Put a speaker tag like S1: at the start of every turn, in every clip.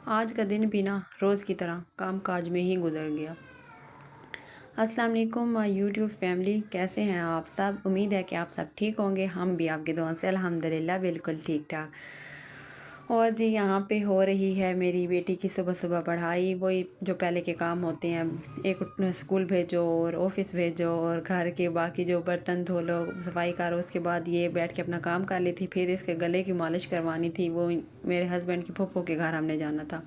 S1: आज का दिन भी ना रोज़ की तरह काम काज में ही गुजर गया। अस्सलाम वालेकुम माय यूट्यूब फैमिली, कैसे हैं आप सब। उम्मीद है कि आप सब ठीक होंगे। हम भी आपकी दुआ से अल्हम्दुलिल्लाह बिल्कुल ठीक ठाक। और जी यहाँ पे हो रही है मेरी बेटी की सुबह सुबह पढ़ाई। वही जो पहले के काम होते हैं, एक स्कूल भेजो और ऑफिस भेजो और घर के बाकी जो बर्तन धो लो, सफाई करो। उसके बाद ये बैठ के अपना काम कर ली थी। फिर इसके गले की मालिश करवानी थी। वो मेरे हस्बैंड की फूफो के घर हमने जाना था,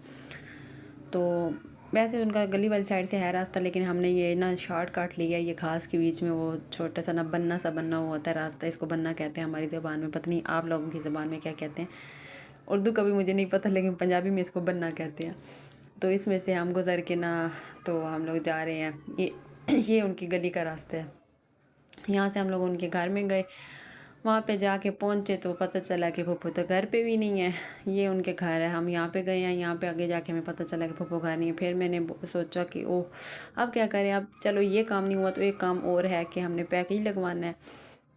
S1: तो वैसे उनका गली वाली साइड से है रास्ता, लेकिन हमने ये ना शॉर्ट काट लिया। ये घास के बीच में वो छोटा सा ना बन्ना सा बन्ना हुआ होता है रास्ता, इसको बन्ना कहते हैं हमारी ज़बान में, पता नहीं आप लोगों की ज़बान में क्या कहते हैं। उर्दू का भी मुझे नहीं पता, लेकिन पंजाबी में इसको बन्ना कहते हैं। तो इसमें से हम गुज़र के ना, तो हम लोग जा रहे हैं। ये उनकी गली का रास्ता है। यहाँ से हम लोग उनके घर में गए। वहाँ पे जाके पहुँचे तो पता चला कि फूफो तो घर पे भी नहीं है। ये उनके घर है। हम यहाँ पे गए हैं। यहाँ पे आगे जाके हमें पता चला कि फूफो घर नहीं है। फिर मैंने सोचा कि ओह अब क्या करें। अब चलो ये काम नहीं हुआ तो एक काम और है कि हमने पैकेज लगवाना है।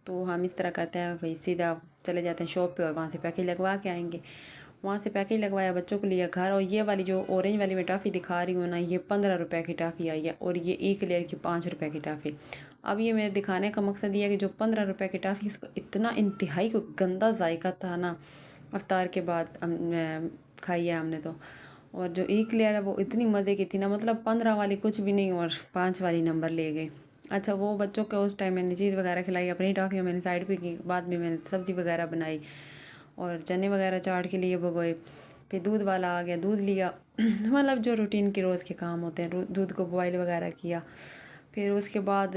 S1: तो हम इस तरह करते हैं, भाई सीधा चले जाते हैं शॉप पे और वहाँ से पैकेज लगवा के आएंगे। वहाँ से पैकेज लगवाया, बच्चों को लिया घर। और ये वाली जो ऑरेंज वाली मैं टॉफ़ी दिखा रही हूँ ना, ये 15 रुपये की टॉफ़ी आई है और ये E-क्लियर की 5 रुपये की टॉफ़ी। अब ये मेरे दिखाने का मकसद ये है कि जो 15 रुपये की टॉफ़ी, इसका इतना इंतहाई को गंदा जायका था ना। अफ्तार के बाद खाई है हमने तो। और जो E-क्लियर है वो इतनी मज़े की थी ना, मतलब 15 वाली कुछ भी नहीं और 5 वाली नंबर ले गए। अच्छा, वो बच्चों को उस टाइम मैंने चीज़ वगैरह खिलाई, अपनी टॉफ़ी मैंने साइड पे की। बाद में मैंने सब्ज़ी वगैरह बनाई और चने वगैरह चाट के लिए भगोए। फिर दूध वाला आ गया, दूध लिया। मतलब जो रूटीन के रोज़ के काम होते हैं, दूध को बॉयल वगैरह किया। फिर उसके बाद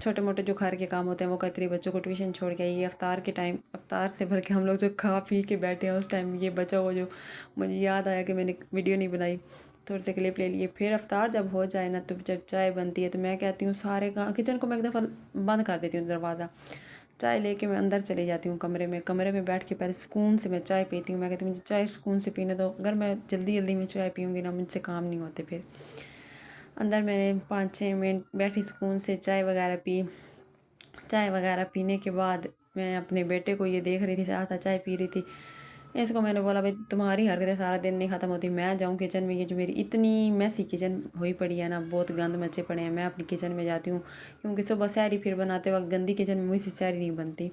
S1: छोटे मोटे जो घर के काम होते हैं वो करती रही। बच्चों को ट्यूशन छोड़ के ये अफ्तार के टाइम, अफ्तार से भर के हम लोग जो खा पी के बैठे हैं, उस टाइम ये बचा हुआ जो मुझे याद आया कि मैंने वीडियो नहीं बनाई, थोड़े से क्लिप ले लिए। फिर अफ्तार जब हो जाए ना, तो जब चाय बनती है तो मैं कहती हूँ सारे का किचन को मैं एक दफ़ा बंद कर देती हूँ दरवाज़ा। चाय लेके मैं अंदर चली जाती हूँ कमरे में बैठ के पहले सुकून से मैं चाय पीती हूँ। मैं कहती हूँ मुझे चाय सुकून से पीने दो। अगर मैं जल्दी जल्दी में चाय पीऊँगी ना, मुझसे काम नहीं होते। फिर अंदर मैंने 5-6 मिनट बैठी, सुकून से चाय वगैरह पी। चाय वगैरह पीने के बाद मैं अपने बेटे को ये देख रही थी, साथ चाय पी रही थी। इसको मैंने बोला, भाई तुम्हारी हरकतें सारा दिन नहीं ख़त्म होती, मैं जाऊँ किचन में। ये जो मेरी इतनी मैसी किचन हुई पड़ी है ना, बहुत गंद मचे पड़े हैं, मैं अपनी किचन में जाती हूँ। क्योंकि सुबह सहरी फिर बनाते वक्त गंदी किचन में मुझसे सहरी नहीं बनती।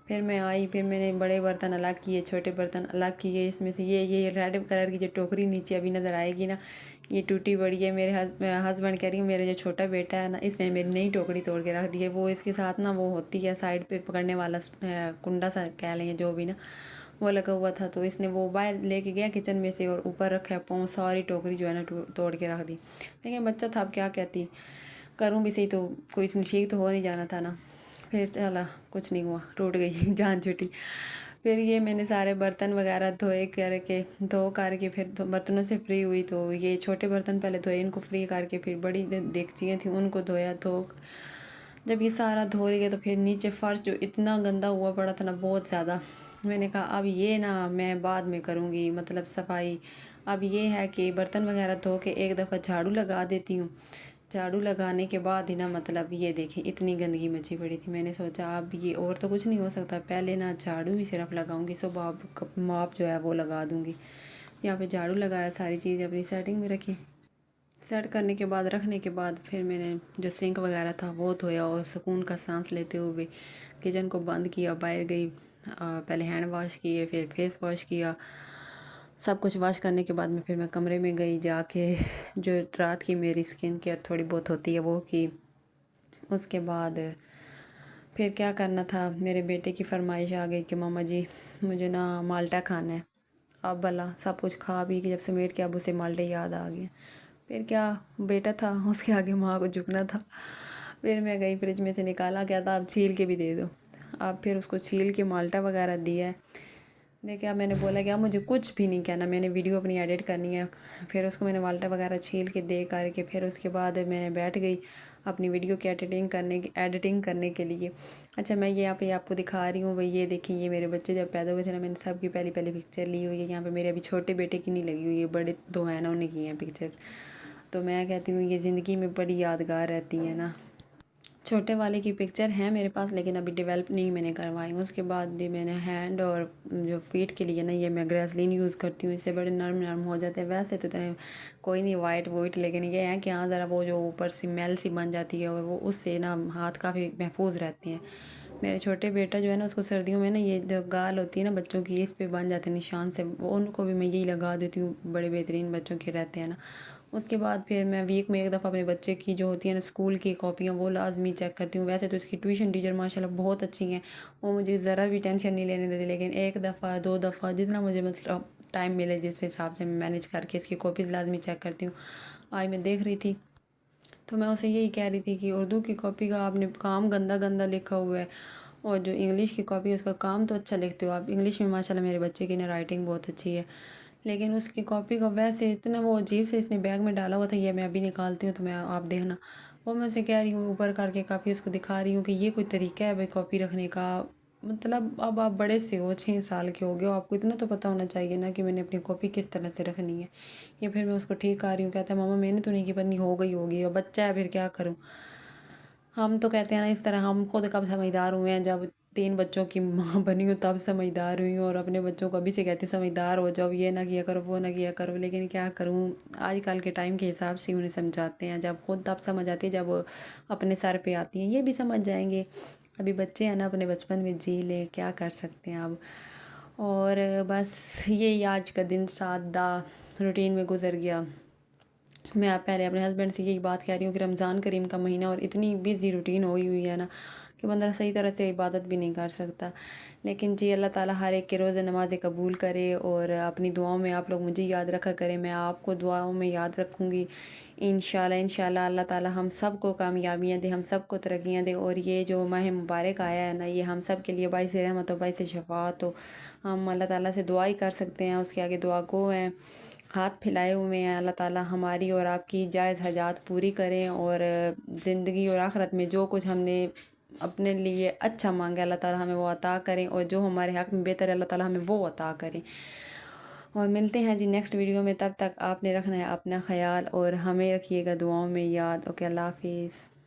S1: फिर मैं आई, फिर मैंने बड़े बर्तन अलग किए, छोटे बर्तन अलग किए। इसमें से ये रेड कलर की जो टोकरी नीचे अभी नज़र आएगी ना, ये टूटी पड़ी है। मेरे हस्बैंड कह रही है, मेरा जो छोटा बेटा है ना, इसने मेरी नई टोकरी तोड़ के रख दी है। वो इसके साथ ना वो होती है साइड पे पकड़ने वाला कुंडा सा कह लेंगे जो भी ना, वो लगा हुआ था। तो इसने वो बाहर लेके गया किचन में से और ऊपर रखा पाँव, सारी टोकरी जो है ना तोड़ के रख दी। लेकिन बच्चा था, अब क्या कहती, करूँ भी सही तो कोई इसमें ठीक तो हो नहीं जाना था ना। फिर चला, कुछ नहीं हुआ, टूट गई जान छुटी। फिर ये मैंने सारे बर्तन वगैरह धो करके फिर बर्तनों से फ्री हुई। तो ये छोटे बर्तन पहले धोए, इनको फ्री करके फिर बड़ी देगचियाँ थी उनको धोया। जब ये सारा धो लिया तो फिर नीचे फर्श जो इतना गंदा हुआ पड़ा था ना, बहुत ज़्यादा। मैंने कहा अब ये ना मैं बाद में करूँगी, मतलब सफाई। अब ये है कि बर्तन वगैरह धो के एक दफ़ा झाड़ू लगा देती हूँ। झाड़ू लगाने के बाद ही ना, मतलब ये देखें इतनी गंदगी मची पड़ी थी। मैंने सोचा अब ये और तो कुछ नहीं हो सकता, पहले ना झाड़ू ही सिर्फ लगाऊंगी, सुबह अब माप जो है वो लगा दूंगी। यहाँ पे झाड़ू लगाया, सारी चीज़ अपनी सेटिंग में रखी। सेट करने के बाद, रखने के बाद फिर मैंने जो सिंक वगैरह था वो धोया और सुकून का सांस लेते हुए किचन को बंद किया। बाहर गई, पहले हैंड वॉश किए, फिर फेस वॉश किया। सब कुछ वॉश करने के बाद में फिर मैं कमरे में गई, जाके जो रात की मेरी स्किन केयर थोड़ी बहुत होती है वो की। उसके बाद फिर क्या करना था, मेरे बेटे की फरमाइश आ गई कि मामा जी मुझे ना माल्टा खाना है। अब भला सब कुछ खा पी के जब समेट के अब उसे माल्टे याद आ गए। फिर क्या, बेटा था उसके आगे माँ को झुकना था। फिर मैं गई, फ्रिज में से निकाला क्या था, अब छील के भी दे दो। अब फिर उसको छील के माल्टा वगैरह दिया है। देखिए, अब मैंने बोला कि अब मुझे कुछ भी नहीं कहना, मैंने वीडियो अपनी एडिट करनी है। फिर उसको मैंने माल्टा वगैरह छील के दे करके फिर उसके बाद मैं बैठ गई अपनी वीडियो की एडिटिंग करने के लिए। अच्छा, मैं यहाँ पे आपको दिखा रही हूँ भाई, ये देखिए, ये मेरे बच्चे जब पैदा हुए थे ना, मैंने सबकी पहली पहली पिक्चर ली हुई है। यहाँ पे मेरे अभी छोटे बेटे की नहीं लगी हुई है, बड़े दो हैं ना, उन्हें की हैं पिक्चर्स। तो मैं कहती हूँ ये ज़िंदगी में बड़ी यादगार रहती है ना। छोटे वाले की पिक्चर है मेरे पास, लेकिन अभी डेवलप नहीं मैंने करवाई। उसके बाद भी मैंने हैंड और जो फीट के लिए ना ये मैं ग्रेसलिन यूज़ करती हूँ, इससे बड़े नरम नरम हो जाते हैं। वैसे तो इतने कोई नहीं वाइट वोइट, लेकिन ये है कि हाँ ज़रा वो जो ऊपर से मैल सी बन जाती है और वो उससे ना हाथ काफ़ी महफूज रहते हैं। मेरे छोटे बेटा जो है ना उसको सर्दियों में ना ये जो गाल होती है ना बच्चों की, इस पे बन जाते हैं निशान से, वो उनको भी मैं यही लगा देती हूँ। बड़े बेहतरीन बच्चों के रहते हैं ना। उसके बाद फिर मैं वीक में एक दफ़ा अपने बच्चे की जो होती है ना स्कूल की कॉपियाँ वो लाजमी चेक करती हूँ। वैसे तो इसकी ट्यूशन टीचर माशाल्लाह बहुत अच्छी हैं, वो मुझे ज़रा भी टेंशन नहीं लेने देती, लेकिन एक दफ़ा दो दफ़ा जितना मुझे मतलब टाइम मिले जिस हिसाब से मैं मैनेज करके इसकी कॉपीज़ लाजमी चेक करती हूँ। आज मैं देख रही थी तो मैं उसे यही कह रही थी कि उर्दू की कॉपी का आपने काम गंदा गंदा लिखा हुआ है, और जो इंग्लिश की कॉपी है उसका काम तो अच्छा लिखते हो आप। इंग्लिश में माशाल्लाह मेरे बच्चे की ना राइटिंग बहुत अच्छी है, लेकिन उसकी कॉपी का वैसे इतना वो अजीब से इसने बैग में डाला हुआ था। ये मैं अभी निकालती हूँ तो मैं आप देखना। वो मैं उसे कह रही हूँ ऊपर करके काफ़ी उसको दिखा रही हूँ कि ये कोई तरीका है भाई कॉपी रखने का। मतलब अब आप बड़े से हो, 6 साल के हो गए हो, आपको इतना तो पता होना चाहिए ना कि मैंने अपनी कॉपी किस तरह से रखनी है। ये फिर मैं उसको ठीक कर रही हूँ, कहता है मामा मैंने तो नहीं की, पत्नी हो गई होगी और बच्चा है फिर क्या करूँ। हम तो कहते हैं ना इस तरह, हम खुद कब समझदार हुए हैं, जब 3 बच्चों की माँ बनी हूँ तब समझदार हुई हूँ, और अपने बच्चों को अभी से कहती समझदार हो जाओ, ये ना किया करो वो ना किया करो। लेकिन क्या करूँ, आजकल के टाइम के हिसाब से उन्हें समझाते हैं। जब खुद तब समझ आती है जब वो अपने सर पे आती हैं, ये भी समझ जाएंगे। अभी बच्चे हैं ना, अपने बचपन में जी ले, क्या कर सकते हैं अब। और बस यही आज का दिन सादा रूटीन में गुजर गया। मैं आप पहले अपने हस्बैंड से यही बात कह रही हूँ कि रमज़ान करीम का महीना और इतनी बिज़ी रूटीन हो हुई है ना कि बंदा सही तरह से इबादत भी नहीं कर सकता। लेकिन जी अल्लाह ताला हर एक के रोज़ नमाज़ें कबूल करे, और अपनी दुआओं में आप लोग मुझे याद रखा करें, मैं आपको दुआओं में याद रखूँगी। इंशाल्लाह अल्लाह ताला हम सब को कामयाबियाँ दे, हम सब को तरक्कियाँ दे, और ये जो माह मुबारक आया है ना ये हम सब के लिए बाइस रहमत और बाइस शफ़ाअत हो। हम अल्लाह ताला से दुआ ही कर सकते हैं, उसके आगे दुआ गो हैं, हाथ फैलाए हुए हैं। अल्लाह ताला हमारी और आपकी जायज़ हजात पूरी करें, और ज़िंदगी और आखिरत में जो कुछ हमने अपने लिए अच्छा मांगा अल्लाह ताला हमें वो अता करें, और जो हमारे हक़ में बेहतर है अल्लाह ताला हमें वो अता करें। और मिलते हैं जी नेक्स्ट वीडियो में, तब तक आपने रखना है अपना ख्याल और हमें रखिएगा दुआओं में याद। ओके, अल्लाह हाफिज़।